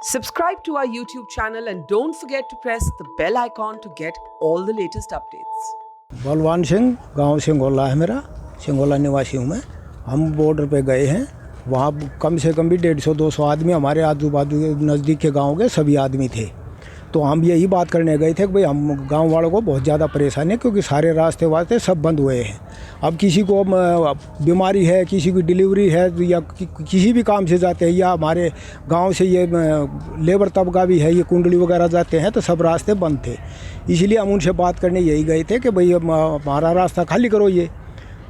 Subscribe to our YouTube channel and don't forget to press the bell icon to get all the latest updates. Balwan Singh, गांव सिंगोला है मेरा, सिंगोला निवासी हूँ मैं। हम बॉर्डर पे गए हैं, वहाँ कम से कम भी 150-200 आदमी हमारे आजू बाजू के नज़दीक के गांव के सभी आदमी थे। तो हम यही बात करने गए थे कि भाई हम गांव वालों को बहुत ज़्यादा परेशानी है, क्योंकि सारे रास्ते वास्ते सब बंद हुए हैं। अब किसी को बीमारी है, किसी की डिलीवरी है, या किसी भी काम से जाते हैं, या हमारे गांव से ये लेबर तबका भी है, ये कुंडली वगैरह जाते हैं, तो सब रास्ते बंद थे। इसलिए हम उनसे बात करने यही गए थे कि भाई हमारा रास्ता खाली करो ये।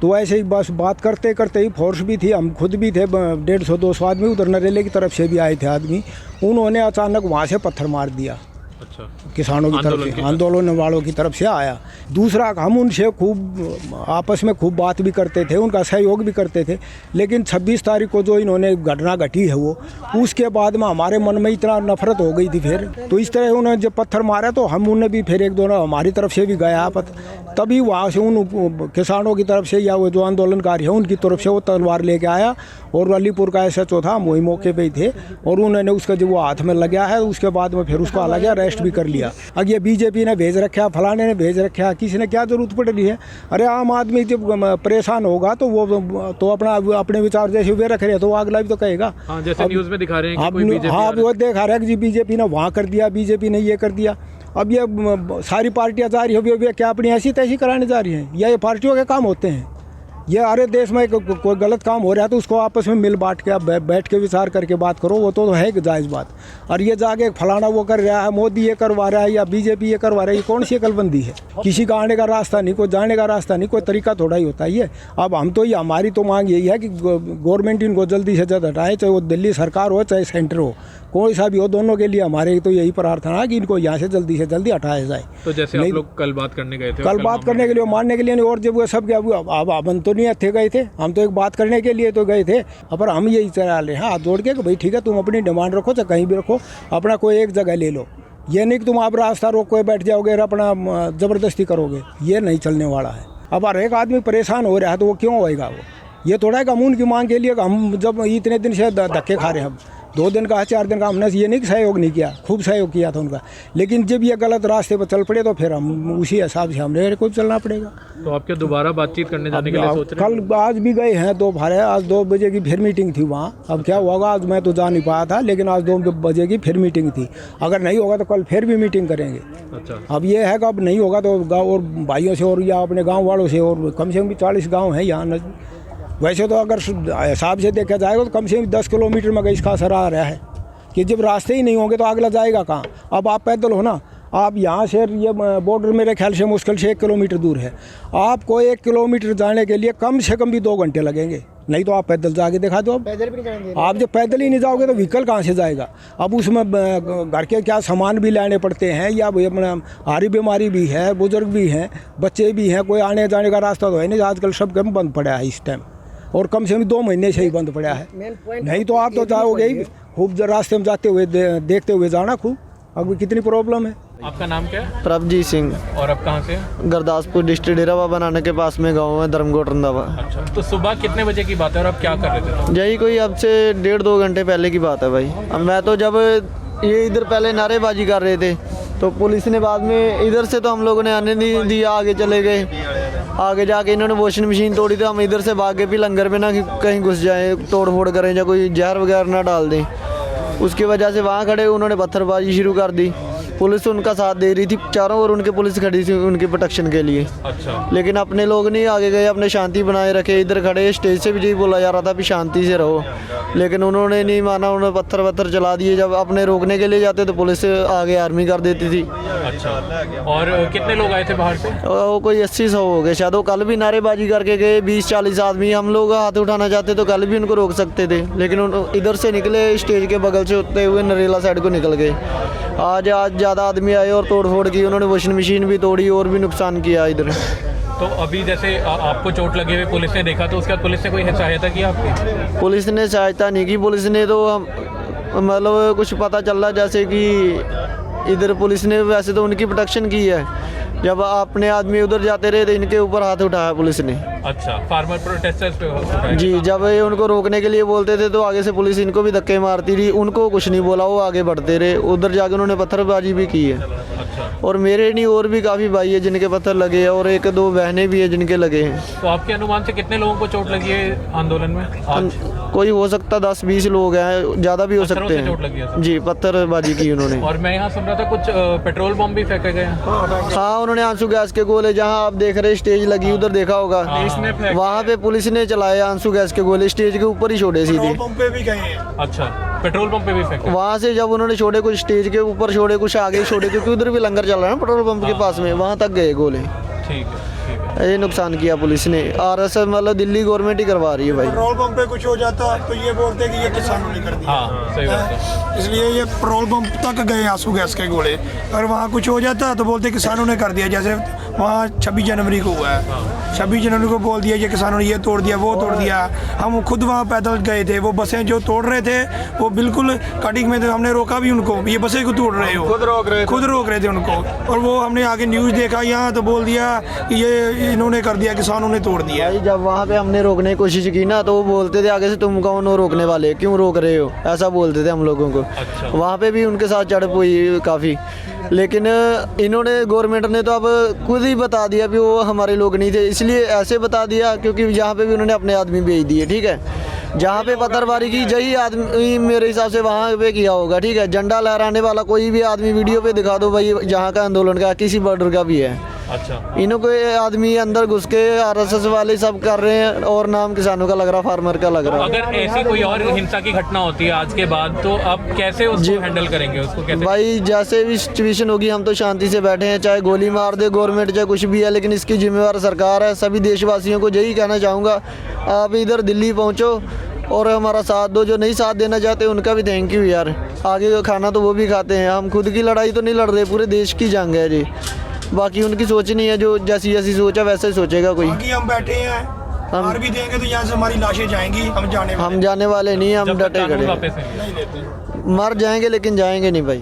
तो ऐसे ही बस बात करते करते ही फोर्स भी थी, हम खुद भी थे, 150-200 आदमी उधर नरेले की तरफ से भी आए थे आदमी। उन्होंने अचानक वहाँ से पत्थर मार दिया। अच्छा। किसानों की तरफ से, आंदोलन वालों की तरफ से आया। दूसरा, हम उनसे खूब आपस में खूब बात भी करते थे, उनका सहयोग भी करते थे, लेकिन 26 तारीख को जो इन्होंने घटना घटी है वो, उसके बाद में हमारे मन में इतना नफरत हो गई थी। फिर तो इस तरह उन्होंने जब पत्थर मारा तो हम उन्हें भी फिर एक दो हमारी तरफ से भी गया, तभी वहाँ से उन किसानों की तरफ से या वो जो आंदोलनकारी है उनकी तरफ से वो तलवार लेके आया, और अलीपुर का SHO था, हम वही मौके पे ही थे, और उन्होंने उसका जो वो हाथ में लग गया है, उसके बाद में फिर उसको अलग अरेस्ट भी कर लिया। अब ये बीजेपी ने भेज रखा, फलाने ने भेज रखा, किसी ने क्या जरूरत पड़ रही है? अरे आम आदमी जब परेशान होगा तो वो तो अपने विचार जैसे वे रख रहे हैं, तो वो अगला भी तो कहेगा। हाँ, जैसे न्यूज़ में दिखा रहे हैं कि हाँ, वो दिखा रहा है कि बीजेपी ने वहाँ कर दिया, बीजेपी ने ये कर दिया। अब ये सारी पार्टियां जा रही है, वे क्या अपनी ऐसी तैसी कराने जा रही हैं, या ये पार्टियों के काम होते हैं? ये अरे देश में कोई गलत काम हो रहा है तो उसको आपस में मिल बांट के बैठ के विचार करके बात करो, वो तो है एक जायज़ बात। और ये जाके फलाना वो कर रहा है, मोदी ये करवा रहा है, या बीजेपी ये करवा रहा है, ये कौन सी अकलबंदी है? किसी का आने का रास्ता नहीं, कोई जाने का रास्ता नहीं, कोई तरीका थोड़ा ही होता है ये। अब हम तो ये हमारी तो मांग यही है कि गवर्नमेंट इनको जल्दी से जल्द हटाए, चाहे वो दिल्ली सरकार हो चाहे सेंटर हो, कोई सा भी हो, दोनों के लिए हमारे तो यही प्रार्थना है कि इनको यहाँ से जल्दी हटाया जाए। तो जैसे आप लोग कल बात करने गए थे, कल बात करने के लिए, मानने के लिए नहीं, और जब वो सब अब हम तो नहीं थे गए थे, हम तो एक बात करने के लिए तो गए थे। पर हम यही चला रहे हैं हाथ जोड़ के कि भाई ठीक है, तुम अपनी डिमांड रखो, चाहे कहीं भी रखो, अपना कोई एक जगह ले लो। ये नहीं कि तुम आप रास्ता रोक के बैठ जाओगे और अपना ज़बरदस्ती करोगे, ये नहीं चलने वाला है। अब हर एक आदमी परेशान हो रहा है तो वो क्यों होएगा? वो ये थोड़ा है कि हम उनकी मांग के लिए, हम जब इतने दिन से धक्के खा रहे हैं, हम 2 दिन का 4 दिन का, हमने ये नहीं सहयोग नहीं किया, खूब सहयोग किया था उनका, लेकिन जब ये गलत रास्ते पर चल पड़े तो फिर हम उसी हिसाब से हमने को चलना पड़ेगा। तो आपके दोबारा बातचीत करने जाने के लिए सोच रहे हैं? कल आज भी गए हैं दोपहर, आज 2 बजे की फिर मीटिंग थी वहाँ। अब क्या होगा, आज मैं तो जा नहीं पाया था, लेकिन आज 2 बजे की फिर मीटिंग थी। अगर नहीं होगा तो कल फिर भी मीटिंग करेंगे। अच्छा। अब ये है कि अब नहीं होगा तो गाँव और भाइयों से और या अपने गाँव वालों से, और कम से कम 40 गाँव हैं यहाँ। वैसे तो अगर हिसाब से देखा जाएगा तो कम से कम 10 किलोमीटर में इसका असर आ रहा है कि जब रास्ते ही नहीं होंगे तो अगला जाएगा कहाँ? अब आप पैदल हो ना, आप यहाँ से ये बॉर्डर मेरे ख्याल से मुश्किल से 1 किलोमीटर दूर है, आपको 1 किलोमीटर जाने के लिए कम से कम भी 2 घंटे लगेंगे। नहीं तो आप पैदल जाके दिखा दो। पैदल भी नहीं, आप जब पैदल ही नहीं जाओगे तो व्हीकल कहाँ से जाएगा? अब उसमें घर के क्या सामान भी लाने पड़ते हैं, या अपना हारी बीमारी भी है, बुजुर्ग भी हैं, बच्चे भी हैं, कोई आने जाने का रास्ता तो है नहीं। आजकल सब कम बंद पड़ा है इस टाइम, और कम से कम 2 महीने से ही बंद पड़ा है। नहीं तो आप तो जाओगे ही, खूब रास्ते में जाते हुए देखते हुए जाना खूब। अब कितनी प्रॉब्लम है। आपका नाम क्या है? प्रभजीत सिंह। और आप कहाँ से? गुरदासपुर डिस्ट्रिक्ट डेरा बाबा नानक के पास में गाँव है धर्मकोट रंधावा। अच्छा, तो सुबह कितने बजे की बात है और आप क्या कर रहे थे? यही कोई अब से 1.5-2 घंटे पहले की बात है भाई। अब मैं तो जब ये इधर पहले नारेबाजी कर रहे थे तो पुलिस ने बाद में इधर से तो हम लोगों ने आने नहीं दिया, आगे चले गए। आगे जाके इन्होंने वॉशिंग मशीन तोड़ी, तो हम इधर से भागे भी लंगर में ना कहीं घुस जाएं, तोड़ फोड़ करें या कोई जहर वगैरह ना डाल दें। उसकी वजह से वहाँ खड़े उन्होंने पत्थरबाजी शुरू कर दी। पुलिस उनका साथ दे रही थी चारों ओर, उनके पुलिस खड़ी थी उनके प्रोटेक्शन के लिए। अच्छा। लेकिन अपने लोग नहीं आगे गए, अपने शांति बनाए रखे। इधर खड़े स्टेज से भी यही बोला जा रहा था भी शांति से रहो, लेकिन उन्होंने नहीं माना, उन्होंने पत्थर चला दिए। जब अपने रोकने के लिए जाते तो पुलिस आगे आर्मी कर देती थी। अच्छा। और कितने लोग आए थे बाहर से? वो कोई 80-100 हो गए शायद। वो कल भी नारेबाजी करके गए, 20-40 आदमी। हम लोग हाथ उठाना चाहते तो कल भी उनको रोक सकते थे, लेकिन इधर से निकले, स्टेज के बगल से होते हुए नरेला साइड को निकल गए। आज ज़्यादा आदमी आए और तोड़ फोड़ की, उन्होंने वॉशिंग मशीन भी तोड़ी और भी नुकसान किया इधर। तो अभी जैसे आपको चोट लगे हुए पुलिस ने देखा, तो उसके बाद पुलिस ने कोई सहायता की आपकी? पुलिस ने सहायता नहीं की। पुलिस ने तो मतलब कुछ पता चल रहा जैसे कि इधर पुलिस ने वैसे तो उनकी प्रोटेक्शन की है, जब अपने आदमी उधर जाते रहे तो इनके ऊपर हाथ उठाया पुलिस ने। अच्छा, फार्मर प्रोटेस्टर्स पे उठाया जी, गया। जब ये उनको रोकने के लिए बोलते थे तो आगे से पुलिस इनको भी धक्के मारती रही, उनको कुछ नहीं बोला, वो आगे बढ़ते रहे। उधर जाके उन्होंने पत्थरबाजी भी की है। अच्छा, और मेरे नहीं और भी काफ़ी भाई है जिनके पत्थर लगे हैं और एक दो बहनें भी है जिनके लगे हैं। तो आपके अनुमान से कितने लोगों को चोट लगी है आंदोलन में आज? कोई हो सकता 10-20 लोग हैं, ज़्यादा भी हो पत्थरों सकते से चोट लगी है हैं। सर? जी, पत्थरबाजी की उन्होंने। और मैं यहाँ सुन रहा था कुछ पेट्रोल बम भी फेंके गए हैं। हाँ, उन्होंने आंसू गैस के गोले, जहाँ आप देख रहे स्टेज लगी उधर देखा होगा, वहाँ पे पुलिस ने चलाया आंसू गैस के गोले, स्टेज के ऊपर ही छोड़े सीधे। अच्छा, पेट्रोल पंप पे भी फेंके। वहाँ से जब उन्होंने छोड़े, कुछ स्टेज के ऊपर छोड़े, कुछ आगे छोड़े, क्योंकि उधर भी लंगर चल रहा है ना पेट्रोल पंप के पास में, वहाँ तक गए गोले। ठीक है, ठीक है। ये नुकसान किया पुलिस ने। आरएसएस मतलब दिल्ली गवर्नमेंट ही करवा रही है भाई। पेट्रोल पंप पे कुछ हो जाता तो ये बोलते कि ये किसानों ने कर दिया। हाँ, सही बात है। इसलिए ये पेट्रोल पंप तक गए आंसू गैस के गोले, और वहाँ कुछ हो जाता तो बोलते किसानों ने कर दिया। जैसे वहाँ 26 जनवरी को हुआ है, 26 जनवरी को बोल दिया ये किसानों ने ये तोड़ दिया, वो तोड़ दिया। हम खुद वहाँ पैदल गए थे, वो बसें जो तोड़ रहे थे वो बिल्कुल कटिंग में थे, हमने रोका भी उनको, ये बसें क्यों तोड़ रहे हो, खुद रोक रहे थे उनको। और वो हमने आगे न्यूज़ देखा यहाँ तो बोल दिया कि ये इन्होंने कर दिया, किसानों ने तोड़ दिया। भाई जब वहाँ पे हमने रोकने की कोशिश की ना तो वो बोलते थे आगे से तुम कौन हो रोकने वाले, क्यों रोक रहे हो, ऐसा बोलते थे हम लोगों को। अच्छा। वहाँ पे भी उनके साथ झड़प हुई काफ़ी, लेकिन इन्होंने गवर्नमेंट ने तो अब खुद ही बता दिया कि वो हमारे लोग नहीं थे, इसलिए ऐसे बता दिया क्योंकि यहाँ पे भी उन्होंने अपने आदमी भेज दिए। ठीक है, जहाँ पे पत्थरबाजी की यही आदमी मेरे हिसाब से वहाँ पे किया होगा। ठीक है, झंडा लहराने वाला कोई भी आदमी वीडियो पे दिखा दो भाई, जहाँ का आंदोलन का किसी बॉर्डर का भी है, अच्छा, इनको ये आदमी अंदर घुस के आरएसएस वाले सब कर रहे हैं और नाम किसानों का लग रहा, फार्मर का लग रहा। अगर ऐसी कोई और हिंसा की घटना होती है आज के बाद तो आप कैसे उसको हैंडल करेंगे, उसको कैसे? भाई जैसे भी सिचुएशन होगी हम तो शांति से बैठे हैं, चाहे गोली मार दे गवर्नमेंट चाहे कुछ भी है, लेकिन इसकी जिम्मेवार सरकार है। सभी देशवासियों को यही कहना चाहूँगा, आप इधर दिल्ली पहुँचो और हमारा साथ दो। जो नहीं साथ देना चाहते उनका भी थैंक यू यार, आगे खाना तो वो भी खाते हैं। हम खुद की लड़ाई तो नहीं लड़ रहे, पूरे देश की जंग है जी। बाकी उनकी सोच नहीं है, जो जैसी जैसी सोच है वैसे ही सोचेगा कोई। बाकी हम बैठे हैं, मार भी देंगे तो यहाँ से हमारी लाशें जाएंगी, हम जाने वाले हम जाने वाले नहीं, हम जब तक डटे कानून खड़े वापस नहीं नहीं लेते। मर जाएंगे लेकिन जाएंगे नहीं भाई।